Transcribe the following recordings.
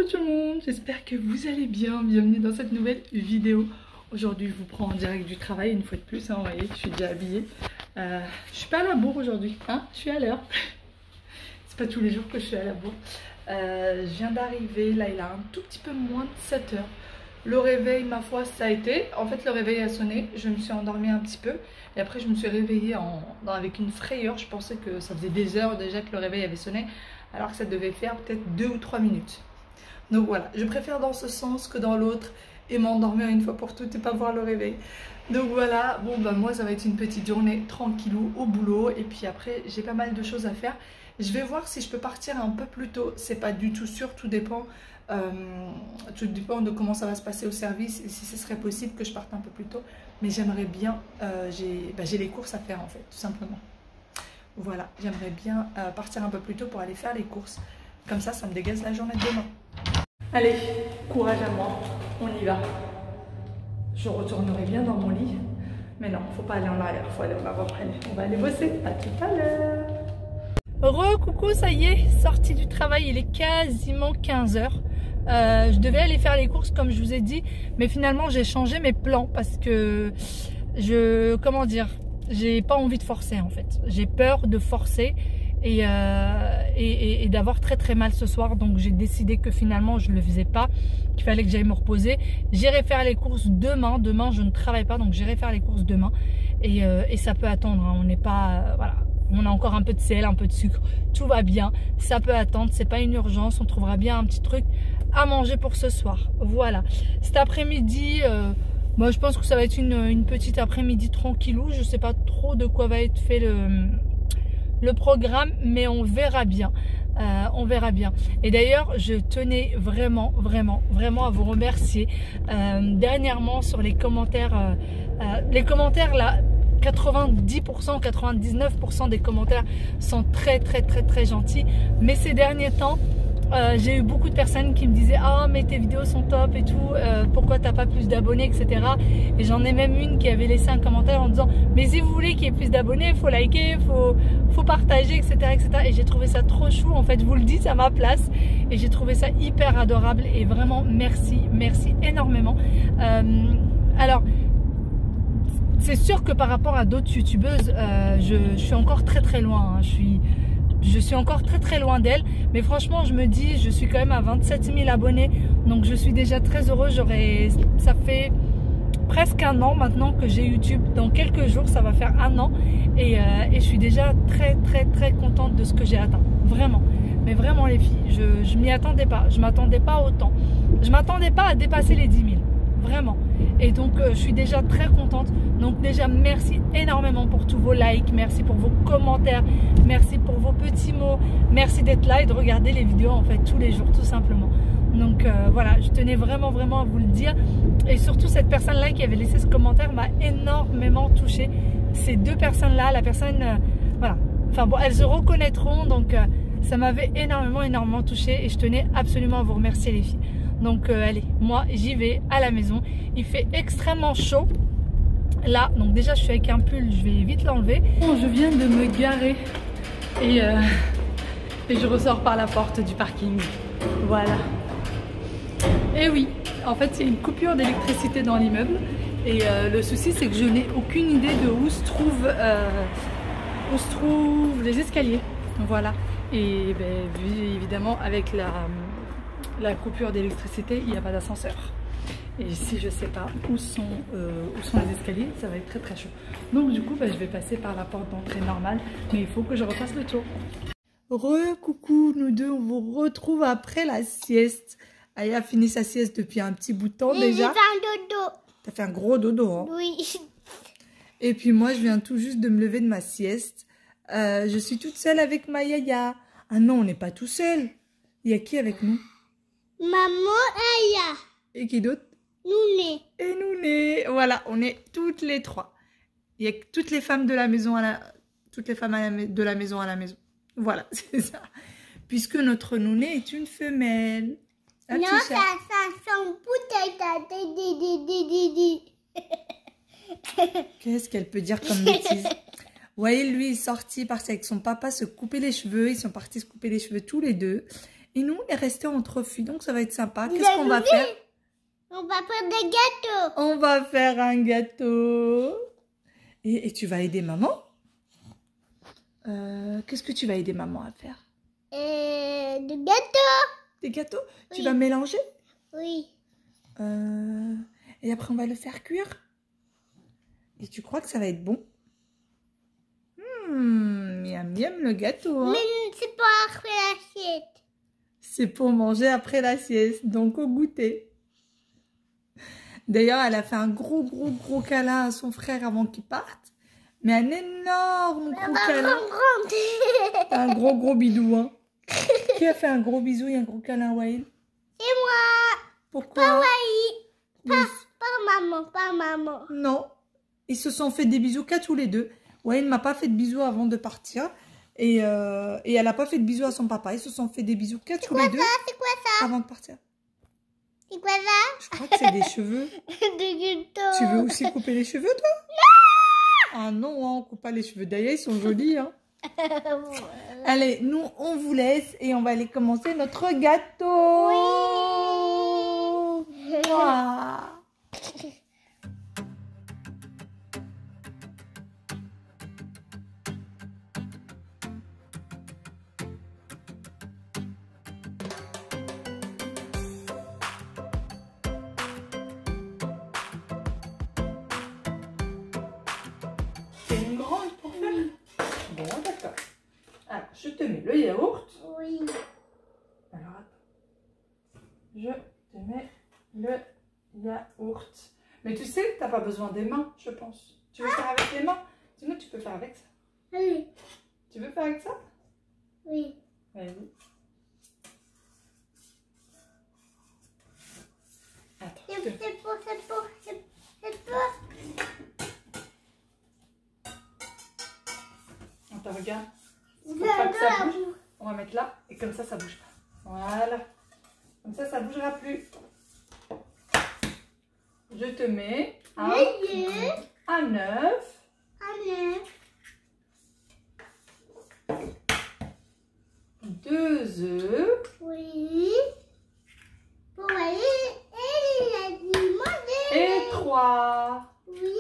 Coucou tout le monde, j'espère que vous allez bien, bienvenue dans cette nouvelle vidéo. Aujourd'hui je vous prends en direct du travail une fois de plus, hein, vous voyez, je suis déjà habillée. Je suis pas à la bourre aujourd'hui, hein, je suis à l'heure. C'est pas tous les jours que je suis à la bourre. Je viens d'arriver, là il a un tout petit peu moins de 7 heures. Le réveil, ma foi, ça a été. En fait le réveil a sonné, je me suis endormie un petit peu. Et après je me suis réveillée avec une frayeur, je pensais que ça faisait des heures déjà que le réveil avait sonné. Alors que ça devait faire peut-être 2 ou 3 minutes. Donc voilà, je préfère dans ce sens que dans l'autre et m'endormir une fois pour toutes et pas voir le réveil. Donc voilà, bon bah moi ça va être une petite journée tranquillou au boulot et puis après j'ai pas mal de choses à faire. Je vais voir si je peux partir un peu plus tôt, c'est pas du tout sûr, tout dépend de comment ça va se passer au service et si ce serait possible que je parte un peu plus tôt. Mais j'aimerais bien, j'ai les courses à faire en fait, tout simplement. Voilà, j'aimerais bien partir un peu plus tôt pour aller faire les courses. Comme ça me dégaze la journée de demain. Allez, courage à moi, on y va. Je retournerai bien dans mon lit. Mais non, faut pas aller en arrière, faut aller en avant après. On va aller bosser, à tout à l'heure. Coucou, ça y est, sortie du travail, il est quasiment 15 h. Je devais aller faire les courses comme je vous ai dit. Mais finalement, j'ai changé mes plans parce que comment dire, j'ai pas envie de forcer en fait. J'ai peur de forcer et d'avoir très mal ce soir. Donc j'ai décidé que finalement je le faisais pas, qu'il fallait que j'aille me reposer. J'irai faire les courses demain. Demain je ne travaille pas, donc j'irai faire les courses demain. Et ça peut attendre, hein. On n'est pas... voilà. On a encore un peu de sel, un peu de sucre. Tout va bien, ça peut attendre. C'est pas une urgence, on trouvera bien un petit truc à manger pour ce soir. Voilà. Cet après-midi... moi, je pense que ça va être une petite après-midi tranquillou. Je sais pas trop de quoi va être fait le programme, mais on verra bien. On verra bien. Et d'ailleurs, je tenais vraiment à vous remercier. Dernièrement, sur les commentaires là, 90%, 99% des commentaires sont très gentils. Mais ces derniers temps, j'ai eu beaucoup de personnes qui me disaient « Ah, mais tes vidéos sont top et tout, pourquoi t'as pas plus d'abonnés, etc. » Et j'en ai même une qui avait laissé un commentaire en disant « Mais si vous voulez qu'il y ait plus d'abonnés, il faut liker, faut partager, etc. etc. » Et j'ai trouvé ça trop chou, en fait, je vous le dis à ma place. Et j'ai trouvé ça hyper adorable et vraiment merci énormément. Alors, c'est sûr que par rapport à d'autres youtubeuses, je suis encore très loin, hein. Je suis encore très loin d'elle, mais franchement je me dis, je suis quand même à 27 000 abonnés, donc je suis déjà très heureuse. Ça fait presque 1 an maintenant que j'ai YouTube, dans quelques jours ça va faire 1 an, et je suis déjà très contente de ce que j'ai atteint, vraiment. Mais vraiment les filles, je m'y attendais pas, je m'attendais pas autant, je m'attendais pas à dépasser les 10 000, vraiment. Et donc je suis déjà très contente. Donc déjà merci énormément pour tous vos likes, merci pour vos commentaires, merci pour vos petits mots, merci d'être là et de regarder les vidéos en fait tous les jours tout simplement. Donc voilà, je tenais vraiment à vous le dire. Et surtout cette personne là qui avait laissé ce commentaire m'a énormément touchée. Ces deux personnes là, la personne voilà, enfin bon, elles se reconnaîtront. Donc ça m'avait énormément touchée et je tenais absolument à vous remercier les filles. Donc allez, moi j'y vais à la maison. Il fait extrêmement chaud là, donc déjà je suis avec un pull, je vais vite l'enlever. Je viens de me garer et je ressors par la porte du parking. Voilà. Et oui, en fait c'est une coupure d'électricité dans l'immeuble. Et le souci c'est que je n'ai aucune idée de où se trouvent les escaliers. Voilà. Et évidemment avec la coupure d'électricité, il n'y a pas d'ascenseur. Et si je ne sais pas où sont les escaliers, ça va être très chaud. Donc du coup, je vais passer par la porte d'entrée normale, mais il faut que je refasse le tour. Coucou, nous deux, on vous retrouve après la sieste. Aya a fini sa sieste depuis un petit bout de temps déjà. J'ai fait un dodo. T'as fait un gros dodo, hein? Oui. Et puis moi, je viens tout juste de me lever de ma sieste. Je suis toute seule avec ma Yaya. Ah non, on n'est pas tout seul. Il y a qui avec nous? Maman, Aya. Et qui d'autre? Nouné. Et Nouné. Voilà, on est toutes les trois. Il y a toutes les femmes de la maison de la maison à la maison. Voilà, c'est ça. Puisque notre Nouné est une femelle. Non, ça sent bouteille. Qu'est-ce qu'elle peut dire comme bêtise? Ouais, lui, il est sorti, parti avec son papa se couper les cheveux. Ils sont partis se couper les cheveux tous les deux. Et nous, on est restés entre filles, donc ça va être sympa. Qu'est-ce qu'on va faire? On va faire des gâteaux. On va faire un gâteau. Et tu vas aider maman? Qu'est-ce que tu vas aider maman à faire? Des gâteaux. Des gâteaux? Oui. Tu vas mélanger? Oui. Et après, on va le faire cuire. Et tu crois que ça va être bon? Miam miam le gâteau. Hein? Mais c'est pas après l'assiette. C'est pour manger après la sieste, donc au goûter. D'ailleurs, elle a fait un gros câlin à son frère avant qu'il parte. Mais un énorme gros câlin. Un gros bidou. Hein. Qui a fait un gros bisou et un gros câlin, Waïl? C'est moi. Pourquoi? Pas Waïl. Pas maman. Non. Ils se sont fait des bisous qu'à tous les deux. Waïl m'a pas fait de bisous avant de partir. Et elle a pas fait de bisous à son papa. Ils se sont fait des bisous qu'à tous les deux. C'est quoi ça? Avant de partir. C'est quoi ça? Je crois que c'est des cheveux. Des gâteaux. Tu veux aussi couper les cheveux, toi? Non! Ah non, hein, on coupe pas les cheveux. D'ailleurs, ils sont jolis. Hein. Allez, nous, on vous laisse et on va aller commencer notre gâteau. Oui. Mouah. C'est une grande pour faire. Bon, d'accord. Alors, je te mets le yaourt. Oui. Alors, attends. Je te mets le yaourt. Mais tu sais, tu n'as pas besoin des mains, je pense. Tu veux faire avec les mains? Sinon, tu peux faire avec ça. Oui. Tu veux faire avec ça? Oui. Vas-y. Attends. C'est pour. Attends, regarde. Pour pas que ça bouge. On va mettre là et comme ça bouge pas. Voilà. Comme ça bougera plus. Je te mais un œuf. Un œuf. 2 œufs. Oui. Pour aller. Elle a dit manger. Et 3. Oui.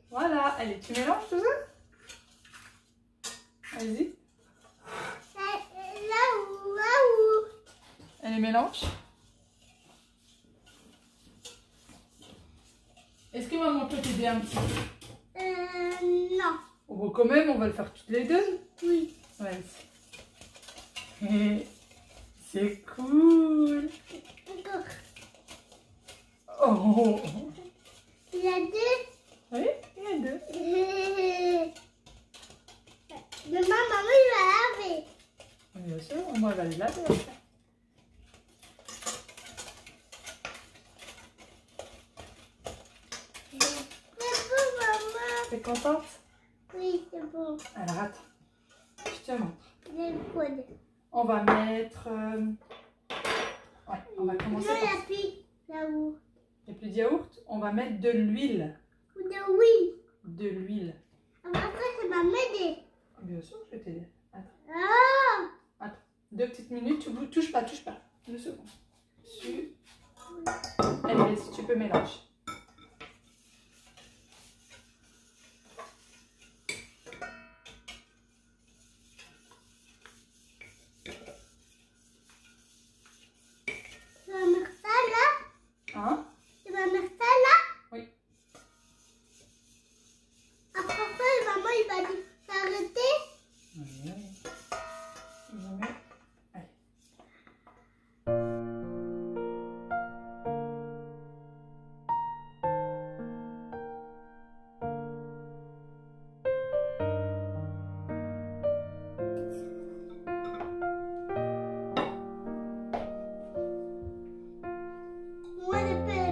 Voilà. Allez, tu mélanges tout ça? Vas-y. Là où. Allez, mélange. Est-ce que maman peut t'aider un petit peu? Non. Oh, bon, quand même, on va le faire toutes les deux. Oui. Vas-y. C'est cool. Encore. Oh. Il y a deux. Oui, il y a 2. Demain, maman, il va laver. Bien sûr, on va le laver après. C'est bon, maman. T'es contente? Oui, c'est bon. Alors attends, je te montre. J'ai le coude. On va mettre... Ouais, on va commencer Non, par il ça. n'y a plus là-haut. Il n'y a plus de yaourt, on va mettre de l'huile. Ou de oui. De l'huile. Après, ça va m'aider. Bien sûr, je vais t'aider. Attends, Ah! 2 petites minutes, tu touches pas. 2 secondes. Allez, vas-y, tu peux mélanger. Tu vas mettre ça là? Hein? Tu vas mettre ça là? Oui. Après ça, maman, il va dire s'arrêter. Oui. Je mets... Allez. Moi, je peux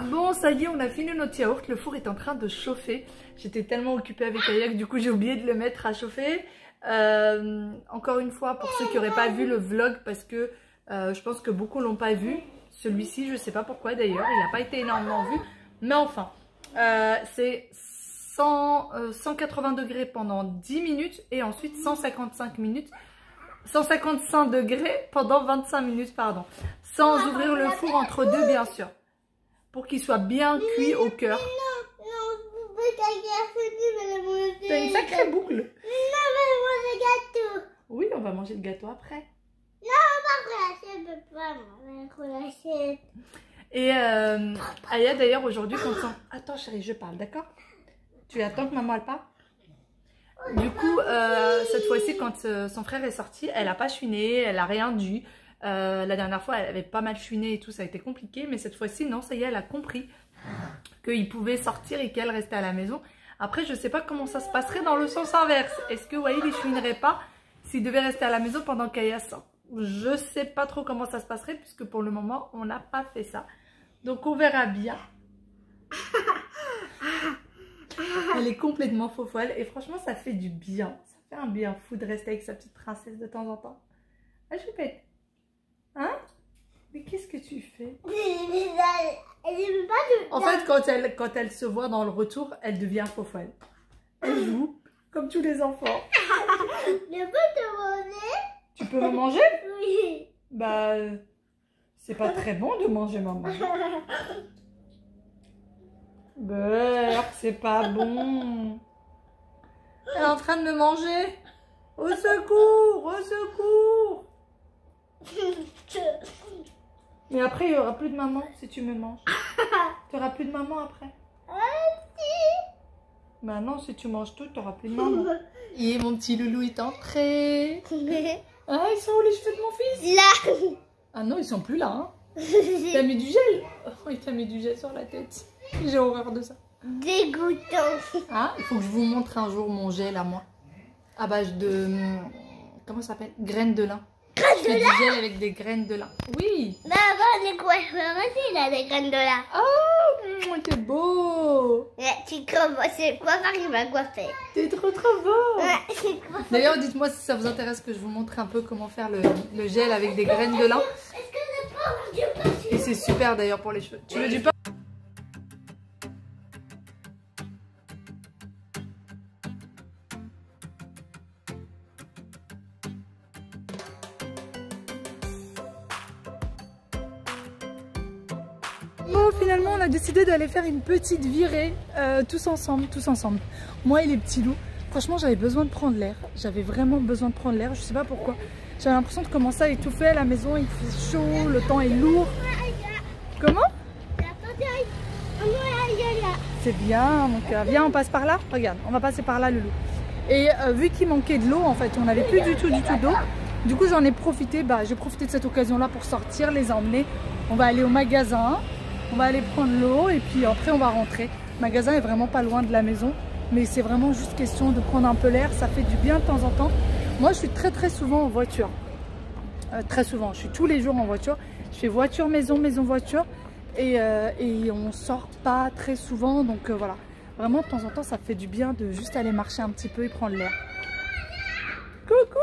Bon, ça y est, on a fini notre yaourt. Le four est en train de chauffer. J'étais tellement occupée avec Aya que du coup j'ai oublié de le mettre à chauffer. Encore une fois, pour ceux qui n'auraient pas vu le vlog, parce que je pense que beaucoup l'ont pas vu. Celui-ci, je sais pas pourquoi d'ailleurs, il n'a pas été énormément vu. Mais enfin, c'est 180 degrés pendant 10 minutes et ensuite 155 degrés pendant 25 minutes, pardon. Sans ouvrir le four entre deux, bien sûr. Pour qu'il soit bien cuit au cœur. T'as une sacrée boucle. Non, mais manger le gâteau. Oui, on va manger le gâteau après. Non, on va relâcher, je peux pas relâcher. Et Aya d'ailleurs aujourd'hui quand on... Attends chérie, je parle, d'accord? Tu attends que maman elle parle? Du coup, cette fois-ci quand son frère est sorti, elle a pas chouiné, elle a rien dit. La dernière fois elle avait pas mal chouiné et tout, ça a été compliqué. Mais cette fois-ci non, ça y est, elle a compris qu'il pouvait sortir et qu'elle restait à la maison. Après je sais pas comment ça se passerait dans le sens inverse. Est-ce que Waïd il chouinerait pas s'il devait rester à la maison pendant qu'Aya sort? Je sais pas trop comment ça se passerait puisque pour le moment on n'a pas fait ça. Donc on verra bien. Elle est complètement faux folle et franchement ça fait du bien. Ça fait un bien fou de rester avec sa petite princesse de temps en temps. Ah Choupette. Hein? Mais qu'est-ce que tu fais? En fait quand elle se voit dans le retour, elle devient faux folle. Elle joue comme tous les enfants. Je peux te manger? Tu peux me manger? Oui. Bah c'est pas très bon de manger maman. Beurre, c'est pas bon. Elle est en train de me manger. Au secours, au secours. Mais après, il n'y aura plus de maman si tu me manges. Tu n'auras plus de maman après. Bah non, si tu manges tout, tu n'auras plus de maman. Et mon petit loulou est entré. Ah, ils sont où les cheveux de mon fils? Là. Ah non, ils sont plus là. Hein. T'as mis du gel? Oh, il t'a mis du gel sur la tête. J'ai horreur de ça. Dégoûtant. Ah, il faut que je vous montre un jour mon gel à moi. À base de... Comment ça s'appelle? Graines de lin. Je fais du gel avec des graines de lin. Oui. Mais avant, les coiffeurs aussi, il a des graines de lin. Oh, t'es beau. C'est le coiffeur qui m'a coiffé. T'es trop beau. Ouais, c'est le coiffeur. D'ailleurs, dites-moi si ça vous intéresse que je vous montre un peu comment faire le gel avec des graines de lin. Est-ce que le pain du pain? Et c'est super d'ailleurs pour les cheveux. Tu veux du pain? Bon, finalement, on a décidé d'aller faire une petite virée tous ensemble. Moi et les petits loups. Franchement, j'avais besoin de prendre l'air. J'avais vraiment besoin de prendre l'air. Je sais pas pourquoi. J'avais l'impression de commencer à étouffer à la maison. Il fait chaud, le temps est lourd. Comment? C'est bien. Donc, viens, on passe par là. Regarde, on va passer par là, le loup. Et vu qu'il manquait de l'eau, en fait, on n'avait plus du tout d'eau. Du coup, j'en ai profité. J'ai profité de cette occasion-là pour sortir, les emmener. On va aller au magasin. On va aller prendre l'eau et puis après on va rentrer. Le magasin est vraiment pas loin de la maison, mais c'est vraiment juste question de prendre un peu l'air. Ça fait du bien de temps en temps. Moi, je suis très souvent en voiture. Très souvent, je suis tous les jours en voiture. Je fais voiture, maison, maison, voiture. Et on sort pas très souvent. Donc voilà, vraiment de temps en temps, ça fait du bien de juste aller marcher un petit peu et prendre l'air. Coucou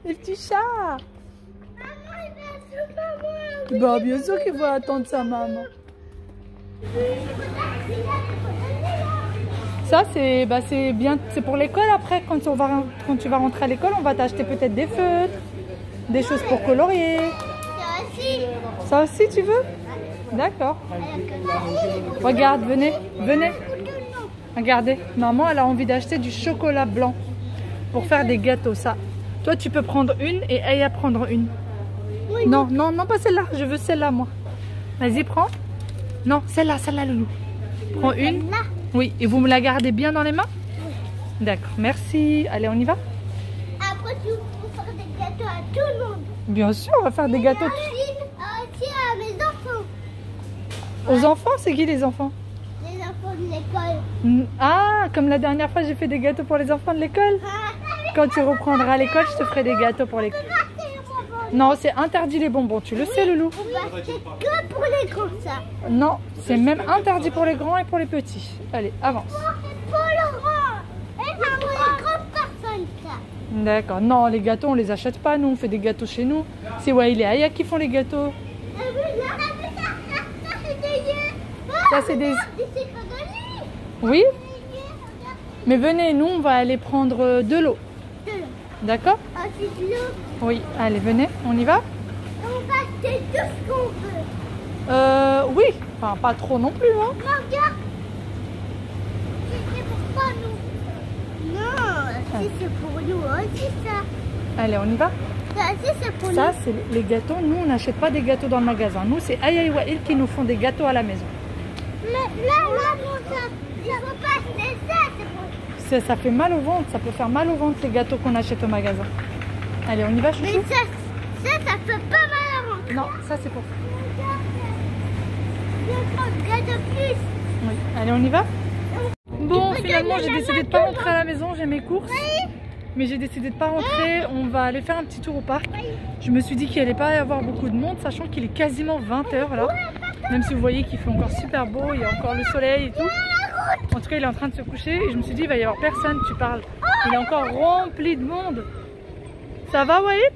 les petits chats. Bah bien sûr qu'il va attendre sa maman. Ça c'est bien, c'est pour l'école après. Quand tu vas rentrer à l'école, on va t'acheter peut-être des feutres, des choses pour colorier. Ça aussi tu veux? D'accord. Regarde, venez. Regardez, maman elle a envie d'acheter du chocolat blanc pour faire des gâteaux. Ça, toi tu peux prendre une et Aya prendre une. Non, pas celle-là. Je veux celle-là, moi. Vas-y, prends. Non, celle-là, loulou. Prends une. Oui, et vous me la gardez bien dans les mains? Oui. D'accord, merci. Allez, on y va? Après, tu peux faire des gâteaux à tout le monde. Bien sûr, on va faire des gâteaux. Aussi à mes enfants. Aux enfants? C'est qui les enfants? Les enfants de l'école. Ah, comme la dernière fois, j'ai fait des gâteaux pour les enfants de l'école. Quand tu reprendras l'école, je te ferai des gâteaux pour l'école. Non, c'est interdit les bonbons, tu le sais, Loulou? Oui, c'est que pour les grands, ça. Non, c'est même interdit pour les grands et pour les petits. Allez, avance. Pour le grand. Et pour les grandes personnes, ça. D'accord. Non, les gâteaux, on les achète pas, nous, on fait des gâteaux chez nous. C'est Wael et Aya qui font les gâteaux. Ça, c'est des... Oui? Mais venez, nous, on va aller prendre de l'eau. D'accord? Ah, c'est de l'eau. Oui, allez, venez, on y va? On va acheter tout ce qu'on veut. Oui, enfin, pas trop non plus, hein. Non, regarde. C'est pour pas nous. Non, si c'est pour nous aussi, ça. Allez, on y va? Ça, si c'est pour Ça, nous. c'est les gâteaux. Nous, on n'achète pas des gâteaux dans le magasin. Nous, c'est Aya et Wael qui nous font des gâteaux à la maison. Mais là, non, ça. Il faut pas acheter ça, c'est pour... Ça fait mal au ventre, ça peut faire mal au ventre les gâteaux qu'on achète au magasin. Allez, on y va, chouchou? Mais ça fait pas mal à rentrer. Non, ça c'est pour... Regarde plus. Oui. Allez, on y va? Bon, finalement, j'ai décidé de pas rentrer à la maison, j'ai mes courses. Mais j'ai décidé de pas rentrer, on va aller faire un petit tour au parc. Je me suis dit qu'il allait pas y avoir beaucoup de monde, sachant qu'il est quasiment 20 h là. Même si vous voyez qu'il fait encore super beau, il y a encore le soleil et tout. En tout cas, il est en train de se coucher et je me suis dit, il va y avoir personne, tu parles. Il est encore rempli de monde. Ça va, Waïd?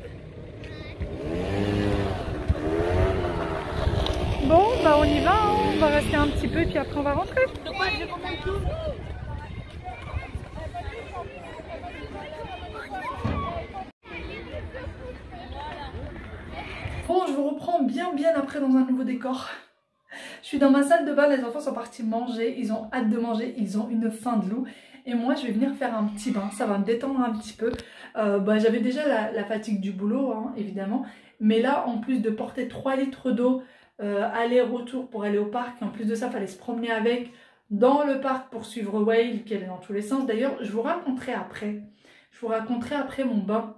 Bon, bah on y va, hein. On va rester un petit peu et puis après on va rentrer. Bon, je vous reprends bien après dans un nouveau décor. Je suis dans ma salle de bain, les enfants sont partis manger, ils ont hâte de manger, ils ont une faim de loup. Et moi, je vais venir faire un petit bain, ça va me détendre un petit peu. J'avais déjà la fatigue du boulot, hein, évidemment. Mais là, en plus de porter 3 litres d'eau, aller-retour pour aller au parc, et en plus de ça, il fallait se promener avec dans le parc pour suivre Wael, qui allait dans tous les sens. D'ailleurs, je vous raconterai après. Je vous raconterai après mon bain.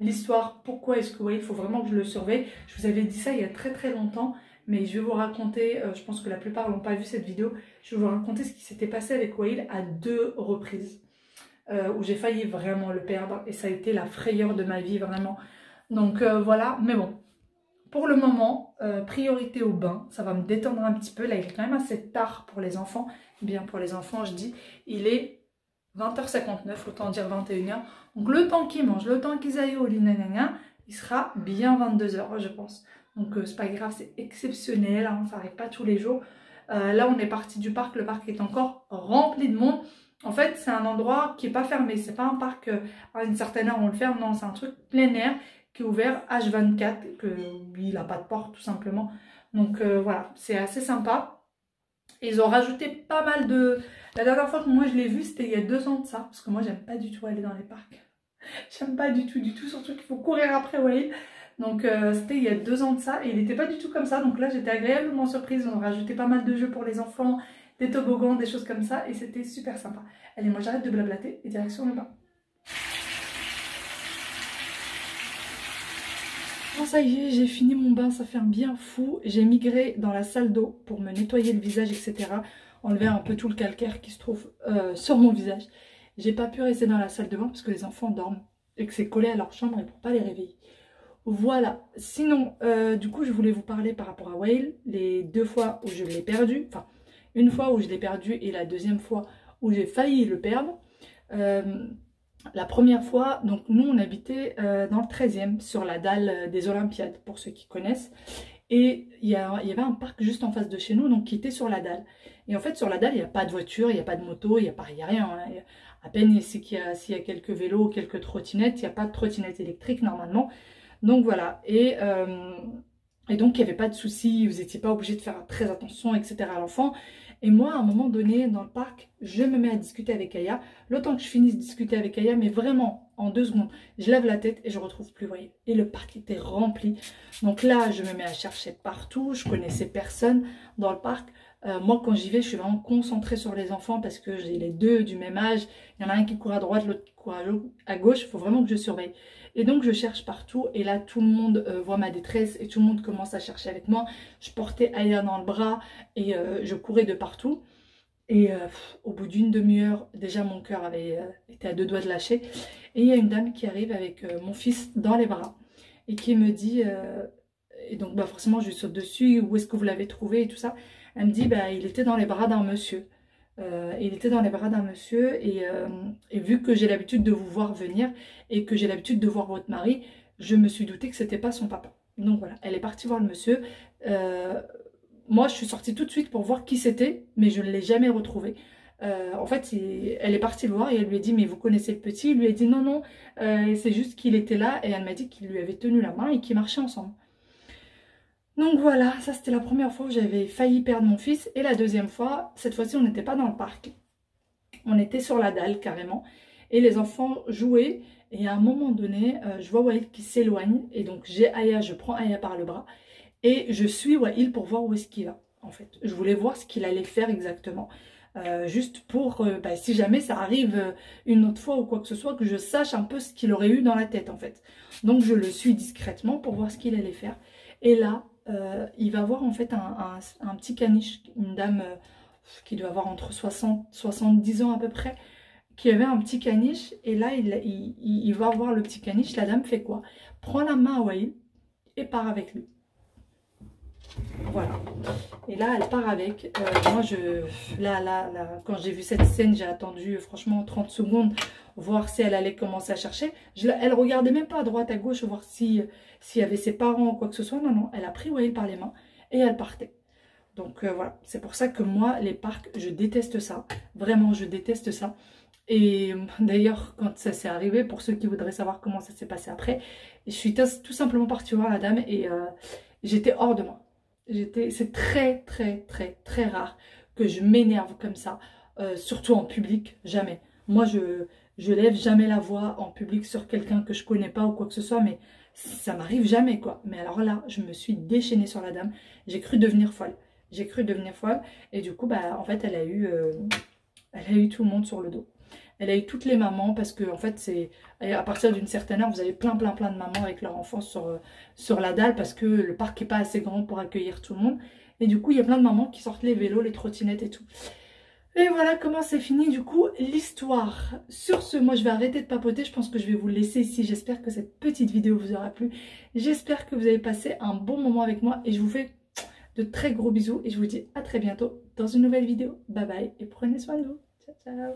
L'histoire, pourquoi est-ce que Wael, il faut vraiment que je le surveille. Je vous avais dit ça il y a très longtemps. Mais je vais vous raconter, je pense que la plupart n'ont pas vu cette vidéo, je vais vous raconter ce qui s'était passé avec Wael à 2 reprises. Où j'ai failli vraiment le perdre et ça a été la frayeur de ma vie vraiment. Donc voilà, mais bon, pour le moment, priorité au bain, ça va me détendre un petit peu. Là, il est quand même assez tard pour les enfants. Bien pour les enfants, je dis, il est 20h59, autant dire 21h. Donc le temps qu'ils mangent, le temps qu'ils aillent au lit, il sera bien 22h, je pense. Donc c'est pas grave, c'est exceptionnel, hein, ça n'arrive pas tous les jours. Là on est parti du parc, le parc est encore rempli de monde. En fait c'est un endroit qui n'est pas fermé, c'est pas un parc à une certaine heure on le ferme, non c'est un truc plein air qui est ouvert H24, que il n'a pas de porte tout simplement. Donc voilà, c'est assez sympa. Ils ont rajouté pas mal de... La dernière fois que moi je l'ai vu c'était il y a 2 ans de ça, parce que moi j'aime pas du tout aller dans les parcs. J'aime pas du tout, surtout qu'il faut courir après Wael. Donc c'était il y a 2 ans de ça et il n'était pas du tout comme ça. Donc là j'étais agréablement surprise, on a rajouté pas mal de jeux pour les enfants, des toboggans, des choses comme ça et c'était super sympa. Allez, moi j'arrête de blablater et direction le bain. Bon ça y est, j'ai fini mon bain, ça fait un bien fou. J'ai migré dans la salle d'eau pour me nettoyer le visage, etc. Enlever un peu tout le calcaire qui se trouve sur mon visage. J'ai pas pu rester dans la salle de bain parce que les enfants dorment et que c'est collé à leur chambre et pour pas les réveiller. Voilà, sinon, du coup, je voulais vous parler par rapport à Wael, les 2 fois où je l'ai perdu, enfin, une fois où je l'ai perdu et la deuxième fois où j'ai failli le perdre. La première fois, donc nous, on habitait dans le 13e, sur la dalle des Olympiades, pour ceux qui connaissent. Et il y avait un parc juste en face de chez nous, donc qui était sur la dalle. Et en fait, sur la dalle, il n'y a pas de voiture, il n'y a pas de moto, il n'y a rien. Hein. À peine s'il y a quelques vélos, quelques trottinettes, il n'y a pas de trottinette électrique normalement. Donc voilà, et donc il n'y avait pas de souci, vous n'étiez pas obligé de faire très attention, etc. à l'enfant. Et moi, à un moment donné, dans le parc, je me mets à discuter avec Aya. Le temps que je finisse de discuter avec Aya, mais vraiment, en 2 secondes, je lève la tête et je retrouve plus Wael. Et le parc était rempli. Donc là, je me mets à chercher partout, je connaissais personne dans le parc. Moi, quand j'y vais, je suis vraiment concentrée sur les enfants parce que j'ai les 2 du même âge. Il y en a un qui court à droite, l'autre qui court à gauche. Il faut vraiment que je surveille. Et donc, je cherche partout. Et là, tout le monde voit ma détresse et tout le monde commence à chercher avec moi. Je portais Aya dans le bras et je courais de partout. Et au bout d'une demi-heure, déjà, mon cœur avait été à 2 doigts de lâcher. Et il y a une dame qui arrive avec mon fils dans les bras. et qui me dit, et donc bah, forcément je lui saute dessus, où est-ce que vous l'avez trouvé et tout ça. Elle me dit, bah, il était dans les bras d'un monsieur. Il était dans les bras d'un monsieur et vu que j'ai l'habitude de vous voir venir et que j'ai l'habitude de voir votre mari, je me suis doutée que c'était pas son papa. Donc voilà, elle est partie voir le monsieur. Moi, je suis sortie tout de suite pour voir qui c'était, mais je ne l'ai jamais retrouvé. En fait, elle est partie le voir et elle lui a dit, mais vous connaissez le petit? Il lui a dit, non, non, c'est juste qu'il était là et elle m'a dit qu'il lui avait tenu la main et qu'ils marchaient ensemble. Donc voilà, ça c'était la première fois où j'avais failli perdre mon fils. Et la deuxième fois, cette fois-ci on n'était pas dans le parc. On était sur la dalle carrément. Et les enfants jouaient. Et à un moment donné, je vois Wael qui s'éloigne. Et donc j'ai Aya, je prends Aya par le bras. Et je suis Wael pour voir où est-ce qu'il va. En fait, je voulais voir ce qu'il allait faire exactement. Juste pour, bah, si jamais ça arrive une autre fois ou quoi que ce soit, que je sache un peu ce qu'il aurait eu dans la tête en fait. Donc je le suis discrètement pour voir ce qu'il allait faire. Et là, il va voir en fait un petit caniche, une dame qui doit avoir entre 60 et 70 ans à peu près, qui avait un petit caniche. Et là, il va voir le petit caniche. La dame fait quoi? Prend la main à Wael et part avec lui. Voilà. Et là, elle part avec. Moi, quand j'ai vu cette scène, j'ai attendu franchement 30 secondes, voir si elle allait commencer à chercher. Elle regardait même pas à droite, à gauche, voir s'il y avait ses parents ou quoi que ce soit. Non, non, elle a pris Wael par les mains et elle partait. Donc voilà, c'est pour ça que moi, les parcs, je déteste ça. Vraiment, je déteste ça. Et d'ailleurs, quand ça s'est arrivé, pour ceux qui voudraient savoir comment ça s'est passé après, je suis tout simplement partie voir la dame et j'étais hors de moi. C'est très très très très rare que je m'énerve comme ça, surtout en public, jamais. Moi je lève jamais la voix en public sur quelqu'un que je connais pas ou quoi que ce soit, mais ça m'arrive jamais quoi. Mais alors là, je me suis déchaînée sur la dame, j'ai cru devenir folle. J'ai cru devenir folle et du coup, bah, en fait, elle a eu tout le monde sur le dos. Elle a eu toutes les mamans parce que en fait c'est à partir d'une certaine heure vous avez plein de mamans avec leurs enfants sur la dalle parce que le parc n'est pas assez grand pour accueillir tout le monde. Et du coup il y a plein de mamans qui sortent les vélos, les trottinettes et tout. Et voilà comment c'est fini du coup l'histoire. Sur ce, moi je vais arrêter de papoter, je pense que je vais vous laisser ici. J'espère que cette petite vidéo vous aura plu. J'espère que vous avez passé un bon moment avec moi et je vous fais de très gros bisous et je vous dis à très bientôt dans une nouvelle vidéo. Bye bye et prenez soin de vous. Ciao ciao.